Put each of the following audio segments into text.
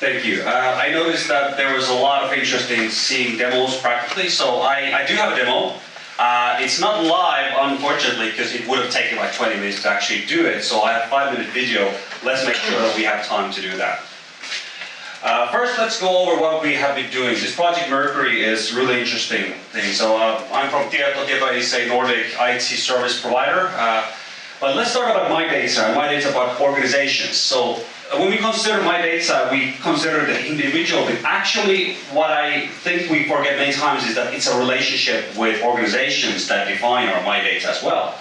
Thank you. I noticed that there was a lot of interest in seeing demos practically, so I do have a demo. It's not live, unfortunately, because it would have taken like 20 minutes to actually do it, so I have a 5-minute video. Let's make sure that we have time to do that. First, let's go over what we have been doing. This project Mercury is a really interesting thing. So I'm from Tieto. Tieto is a Nordic IT service provider. But let's talk about MyData. MyData about organizations. So when we consider MyData, we consider the individual. But actually, what I think we forget many times is that it's a relationship with organizations that define our MyData as well.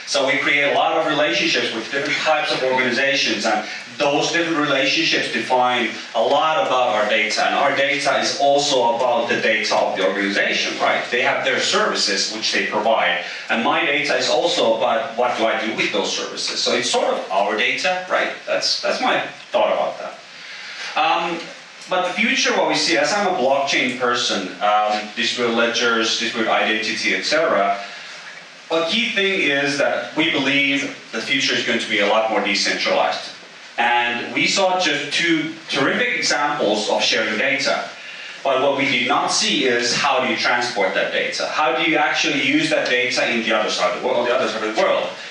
So we create a lot of relationships with different types of organizations, and those different relationships define a lot about our data. And our data is also about the data of the organization, right? They have their services which they provide, and my data is also about what do I do with those services. So it's sort of our data, right? That's my thought about that. But the future, what we see, as I'm a blockchain person, distributed ledgers, distributed identity, etc. A key thing is that we believe the future is going to be a lot more decentralized. And we saw just 2 terrific examples of sharing data. But what we did not see is how do you transport that data? How do you actually use that data in the other side of the world,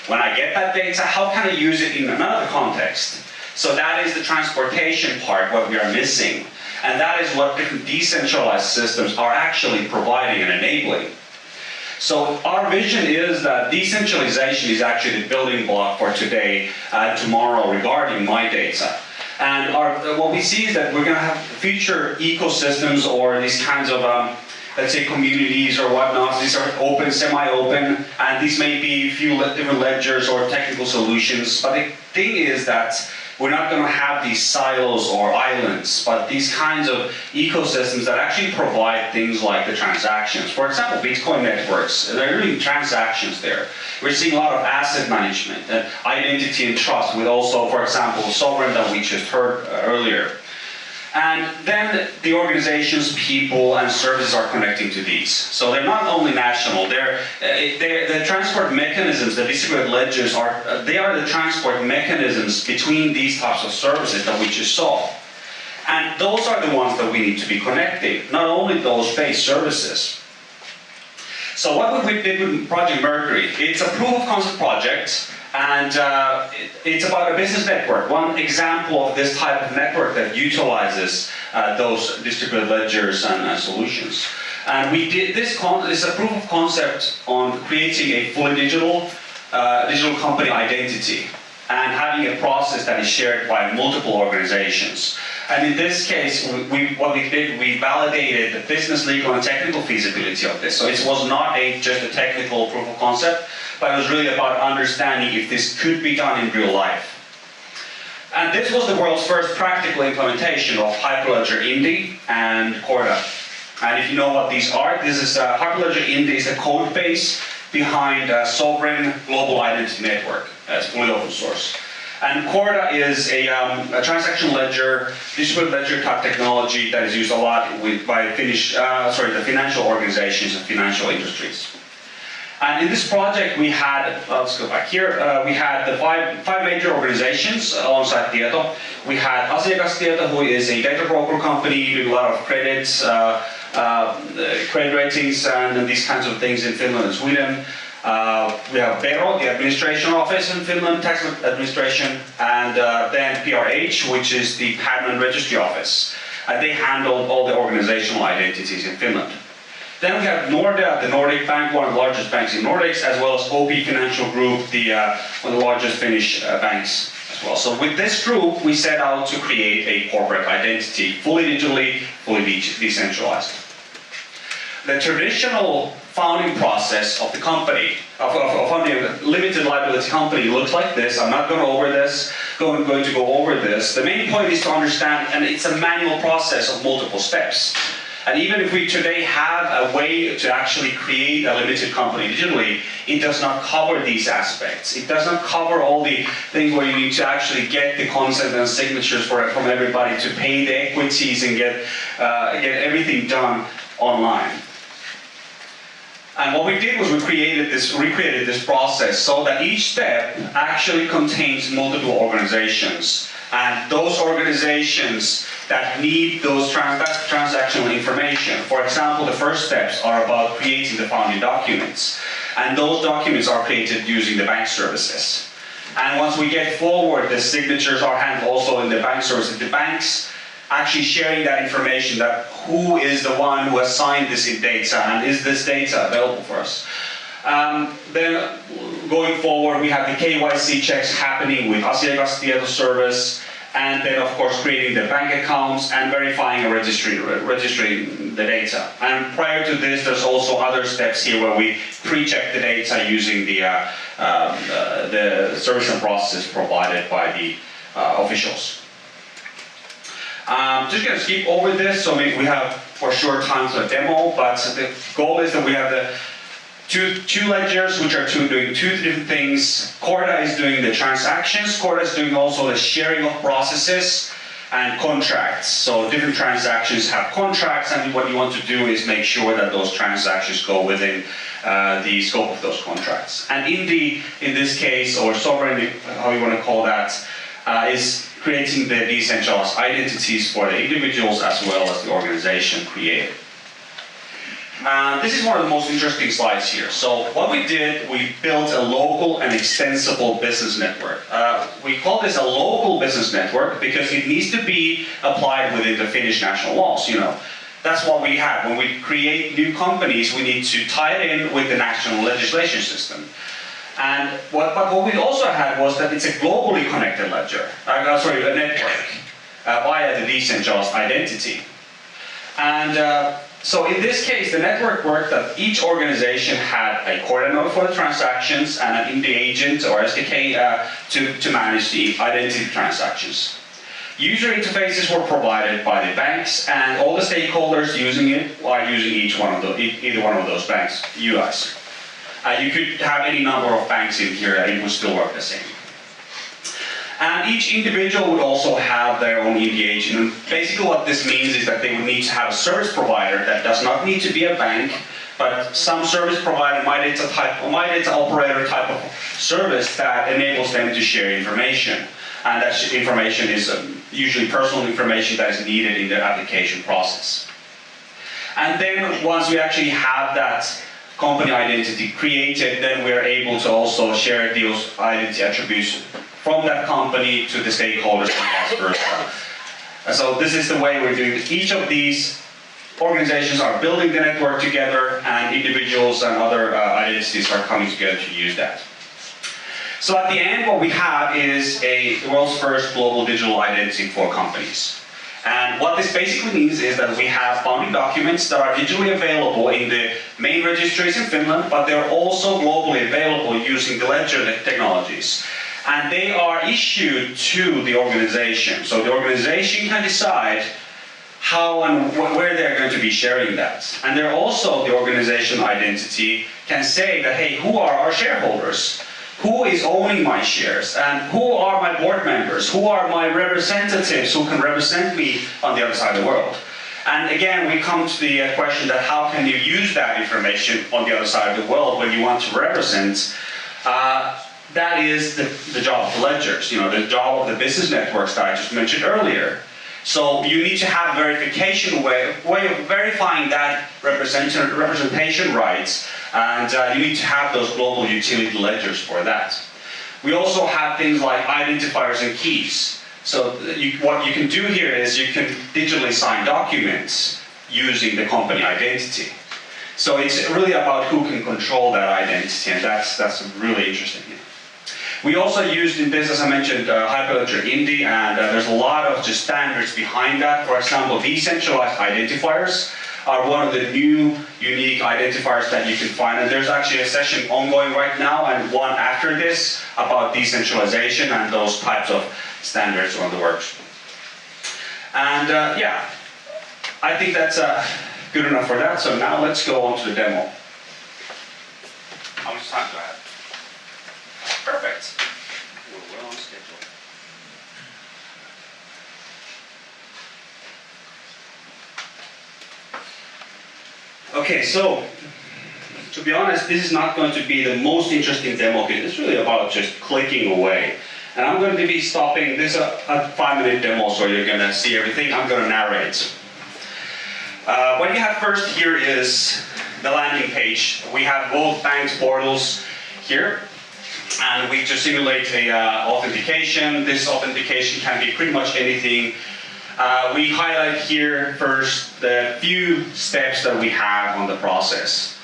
When I get that data, how can I use it in another context? So that is the transportation part, what we are missing. And that is what different decentralized systems are actually providing and enabling. So our vision is that decentralization is actually the building block for today and tomorrow regarding MyData. And what we see is that we're going to have future ecosystems or these kinds of, let's say, communities or whatnot. These are open, semi-open, and these may be a few different ledgers or technical solutions. But the thing is that we're not going to have these silos or islands, but these kinds of ecosystems that actually provide things like the transactions. For example, Bitcoin networks, there are really transactions there. We're seeing a lot of asset management and identity and trust with also, for example, sovereign that we just heard earlier. And then the organizations, people, and services are connecting to these. So they're not only national, the transport mechanisms, the distributed ledgers, they are the transport mechanisms between these types of services that we just saw. And those are the ones that we need to be connecting, not only those base services. So what we did with Project Mercury, it's a proof of concept project. And it's about a business network, one example of this type of network that utilizes those distributed ledgers and solutions. And we did this is a proof of concept on creating a fully digital company identity and having a process that is shared by multiple organizations. And in this case, what we did, we validated the business, legal, and technical feasibility of this. So it was not just a technical proof of concept, but it was really about understanding if this could be done in real life. And this was the world's first practical implementation of Hyperledger Indy and Corda. And if you know what these are, this is Hyperledger Indy is the code base behind Sovereign Global Identity Network. It's fully open source. And Corda is a transaction ledger, distributed ledger type technology that is used a lot by the financial organizations and financial industries. And in this project, we had, let's go back here, we had the five major organizations alongside Tieto. We had Asiakastieto, who is a data broker company doing a lot of credits, credit ratings, and these kinds of things in Finland and Sweden. We have Vero, the administration office in Finland, tax administration, and then PRH, which is the patent and registry office. They handled all the organizational identities in Finland. Then we have Nordea, the Nordic bank, one of the largest banks in Nordics, as well as OP Financial Group, one of the largest Finnish banks as well. So with this group, we set out to create a corporate identity, fully digitally, fully decentralized. The traditional founding process of the company, of founding a limited liability company, looks like this. I'm not going to go over this. The main point is to understand, and it's a manual process of multiple steps. And even if we today have a way to actually create a limited company digitally, it does not cover these aspects. It does not cover all the things where you need to actually get the consent and signatures from everybody to pay the equities and get everything done online. And what we did was we recreated this process so that each step actually contains multiple organizations. And those organizations that need those transactional information. For example, the first steps are about creating the founding documents. And those documents are created using the bank services. And once we get forward, the signatures are handled also in the bank services. The banks actually sharing that information, that who is the one who has signed this in data, and is this data available for us. Then going forward, we have the KYC checks happening with asiakastieto service, and then of course creating the bank accounts and verifying and registering the data. And prior to this, there's also other steps here where we pre-check the data using the service and processes provided by the officials. Just going to skip over this, so we have for sure time for a demo, but the goal is that we have the two ledgers which are doing two different things. Corda is doing the transactions, Corda is doing also the sharing of processes and contracts. So different transactions have contracts, and what you want to do is make sure that those transactions go within the scope of those contracts. And in this case, or sovereign, how you want to call that, is creating the decentralized identities for the individuals as well as the organization created. This is one of the most interesting slides here. So what we did, we built a local and extensible business network. We call this a local business network because it needs to be applied within the Finnish national laws. You know, that's what we have. When we create new companies, we need to tie it in with the national legislation system. And what we also had was that it's a globally connected ledger, a network, via the decentralized identity. And so in this case, the network worked that each organization had a Corda node for the transactions and an Indie agent or SDK to manage the identity transactions. User interfaces were provided by the banks, and all the stakeholders using it are using either one of those banks' UIs. You could have any number of banks in here and it would still work the same. And each individual would also have their own Indie agent. And basically what this means is that they would need to have a service provider that does not need to be a bank, but some service provider, MyData operator type of service that enables them to share information. And that information is usually personal information that is needed in the application process. And then once we actually have that company identity created, then we are able to also share those identity attributes from that company to the stakeholders and vice versa. So this is the way we're doing it. Each of these organizations are building the network together, and individuals and other identities are coming together to use that. So at the end, what we have is the world's first global digital identity for companies. And what this basically means is that we have founding documents that are digitally available in the main registries in Finland, but they're also globally available using the ledger technologies. And they are issued to the organization. So the organization can decide how and where they're going to be sharing that. And they're also, the organization identity can say that, hey, who are our shareholders? Who is owning my shares? And who are my board members? Who are my representatives who can represent me on the other side of the world? And again, we come to the question that how can you use that information on the other side of the world when you want to represent? That is the job of the ledgers, the job of the business networks that I just mentioned earlier. So you need to have a verification way of verifying that representation rights, and you need to have those global utility ledgers for that. We also have things like identifiers and keys. So what you can do here is you can digitally sign documents using the company identity. So it's really about who can control that identity, and that's really interesting. We also used in this, as I mentioned, Hyperledger Indie, and there's a lot of just standards behind that. For example, decentralized identifiers are one of the new unique identifiers that you can find. And there's actually a session ongoing right now and one after this about decentralization and those types of standards on the works. And yeah, I think that's good enough for that. So now let's go on to the demo. How much time do I have? Perfect. We're well on schedule. Okay, so to be honest, this is not going to be the most interesting demo because it's really about just clicking away. And I'm going to be stopping, this is a 5-minute demo, so you're going to see everything. I'm going to narrate. What you have first here is the landing page. We have both banks portals here, and we just simulate a authentication. This authentication can be pretty much anything. We highlight here first the few steps that we have on the process.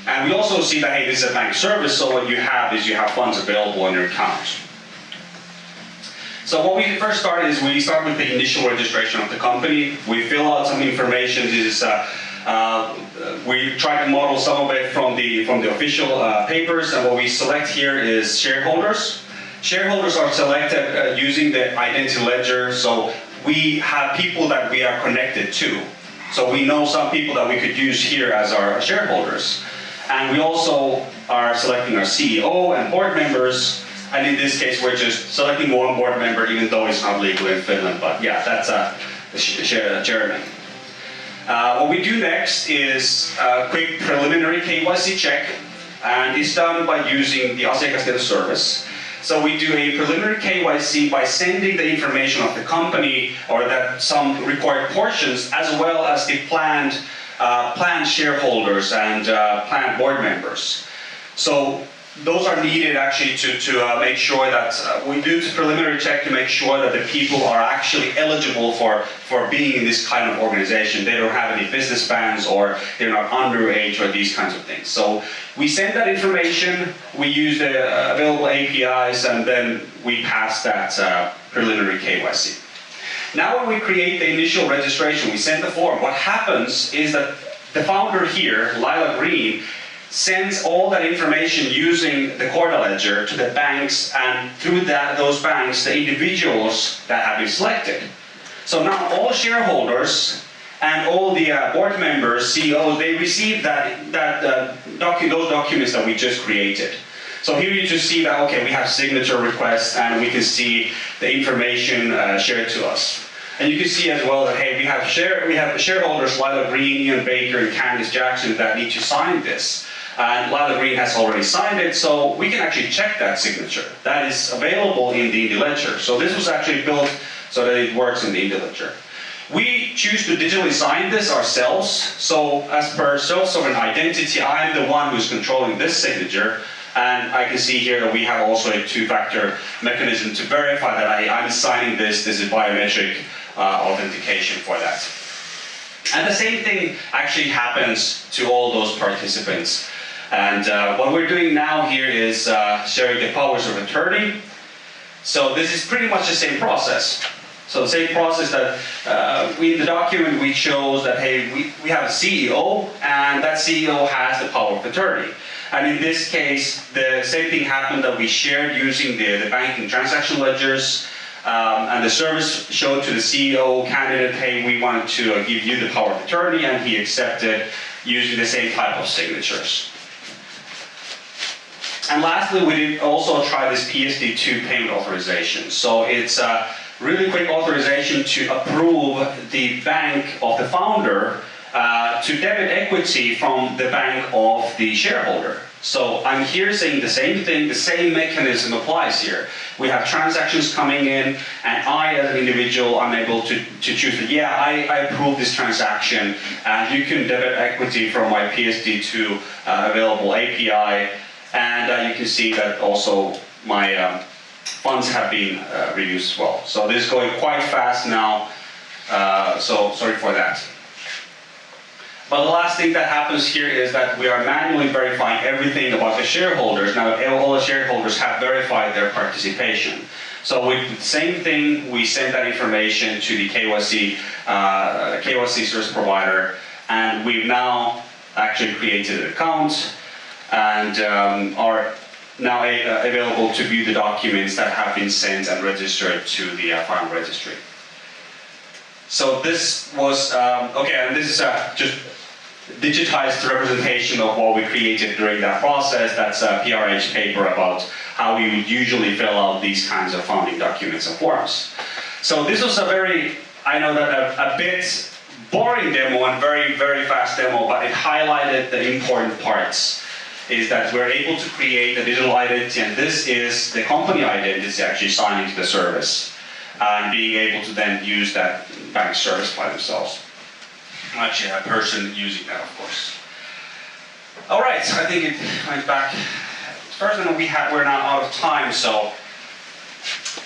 And we also see that, hey, this is a bank service, so what you have is you have funds available on your account. So what we first start is we start with the initial registration of the company. We fill out some information. This is, we try to model some of it from the official papers, and what we select here is shareholders. Shareholders are selected using the identity ledger, so we have people that we are connected to. So we know some people that we could use here as our shareholders. And we also are selecting our CEO and board members. And in this case, we're just selecting one board member, even though it's not legal in Finland. But yeah, that's the chairman. What we do next is a quick preliminary KYC check. And it's done by using the asiakastieto service. So we do a preliminary KYC by sending the information of the company, or that some required portions, as well as the planned shareholders and planned board members. So those are needed actually to make sure that we do the preliminary check to make sure that the people are actually eligible for being in this kind of organization. They don't have any business bans, or they're not underage, or these kinds of things. So we send that information, we use the available APIs, and then we pass that preliminary KYC. Now when we create the initial registration, we send the form. What happens is that the founder here, Lila Green, sends all that information using the Corda ledger to the banks, and through those banks, the individuals that have been selected. So now all shareholders and all the board members, CEOs, they receive those documents that we just created. So here you just see that, okay, we have signature requests, and we can see the information shared to us. And you can see as well that, hey, we have shareholders, Lila Green, Ian Baker, and Candice Jackson, that need to sign this. And Lila Green has already signed it, so we can actually check that signature. That is available in the Indy Ledger. So this was actually built so that it works in the Indy Ledger. We choose to digitally sign this ourselves. So as per self-sovereign identity, I am the one who's controlling this signature. And I can see here that we have also a two-factor mechanism to verify that I'm signing this. This is biometric authentication for that. And the same thing actually happens to all those participants. And what we're doing now here is sharing the powers of attorney. So this is pretty much the same process. So the same process that in the document we chose that, hey, we have a CEO, and that CEO has the power of attorney. And in this case, the same thing happened, that we shared using the banking transaction ledgers. And the service showed to the CEO candidate, hey, we wanted to give you the power of attorney, and he accepted using the same type of signatures. And lastly, we did also try this PSD2 payment authorization. So it's a really quick authorization to approve the bank of the founder to debit equity from the bank of the shareholder. So I'm here saying the same thing, the same mechanism applies here. We have transactions coming in, and I, as an individual, I'm able to choose that, yeah, I approve this transaction, and you can debit equity from my PSD2 available API, and you can see that also my funds have been reduced as well. So this is going quite fast now, so sorry for that. But the last thing that happens here is that we are manually verifying everything about the shareholders. Now, all the shareholders have verified their participation. So with the same thing, we send that information to the KYC service provider, and we've now actually created an account, and are now available to view the documents that have been sent and registered to the final registry. So this was, okay, and this is just digitized representation of what we created during that process. That's a PRH paper about how we would usually fill out these kinds of founding documents and forms. So this was a very, I know that a bit boring demo and very, very fast demo, but it highlighted the important parts. is that we're able to create a digital identity, and this is the company identity actually signing to the service, and being able to then use that bank service by themselves. Actually, a person using that, of course. All right, I think it went back. First, we're now out of time, so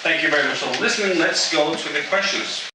thank you very much for listening. Let's go to the questions.